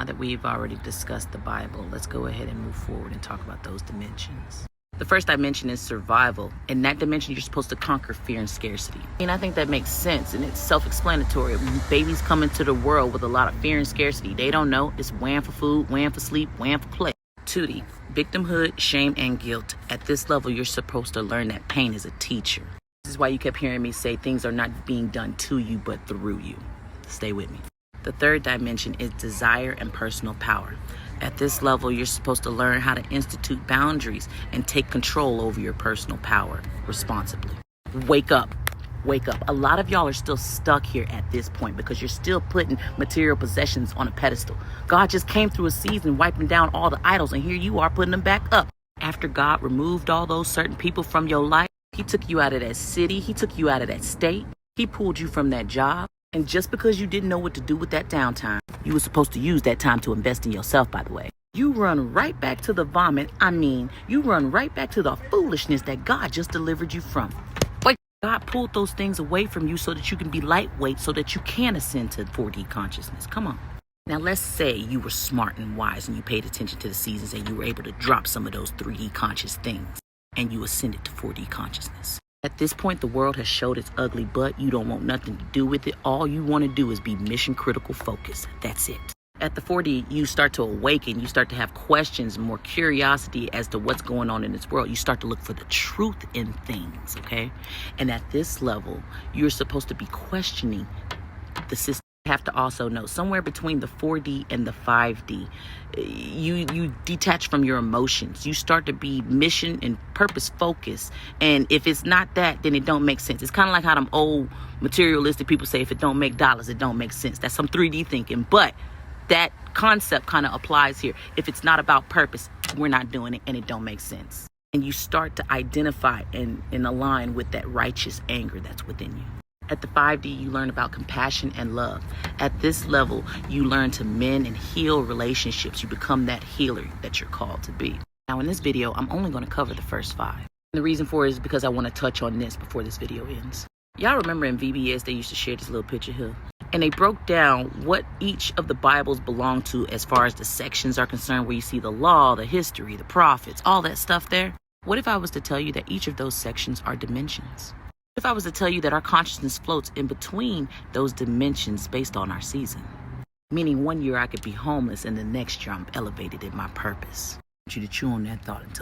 now that we've already discussed the Bible, let's go ahead and move forward and talk about those dimensions. The first dimension is survival. In that dimension, you're supposed to conquer fear and scarcity. And I think that makes sense, and it's self-explanatory. Babies come into the world with a lot of fear and scarcity. They don't know. It's wham for food, wham for sleep, wham for play. 2D, victimhood, shame, and guilt. At this level, you're supposed to learn that pain is a teacher. This is why you kept hearing me say things are not being done to you, but through you. Stay with me. The third dimension is desire and personal power. At this level, you're supposed to learn how to institute boundaries and take control over your personal power responsibly. Wake up. Wake up. A lot of y'all are still stuck here at this point because you're still putting material possessions on a pedestal. God just came through a season wiping down all the idols, and here you are putting them back up. After God removed all those certain people from your life, He took you out of that city. He took you out of that state. He pulled you from that job. And just because you didn't know what to do with that downtime, you were supposed to use that time to invest in yourself, by the way. You run right back to the vomit. You run right back to the foolishness that God just delivered you from. Wait, God pulled those things away from you so that you can be lightweight, so that you can ascend to 4D consciousness. Come on. Now, let's say you were smart and wise and you paid attention to the seasons and you were able to drop some of those 3D conscious things and you ascended to 4D consciousness. At this point, the world has showed its ugly butt. You don't want nothing to do with it. All you want to do is be mission critical focused. That's it. At the 4D, you start to awaken. You start to have questions and more curiosity as to what's going on in this world. You start to look for the truth in things, okay? And at this level, you're supposed to be questioning the system. You have to also know somewhere between the 4D and the 5D, you detach from your emotions. You start to be mission and purpose focused. And if it's not that, then it don't make sense. It's kind of like how them old materialistic people say, if it don't make dollars, it don't make sense. That's some 3D thinking. But that concept kind of applies here. If it's not about purpose, we're not doing it and it don't make sense. And you start to identify and align with that righteous anger that's within you. At the 5D, you learn about compassion and love. At this level, you learn to mend and heal relationships. You become that healer that you're called to be. Now, in this video, I'm only going to cover the first 5. And the reason for it is because I want to touch on this before this video ends. Y'all remember in VBS, they used to share this little picture here. And they broke down what each of the Bibles belong to as far as the sections are concerned, where you see the law, the history, the prophets, all that stuff there. What if I was to tell you that each of those sections are dimensions? If I was to tell you that our consciousness floats in between those dimensions based on our season, meaning one year I could be homeless and the next year I'm elevated in my purpose. I want you to chew on that thought until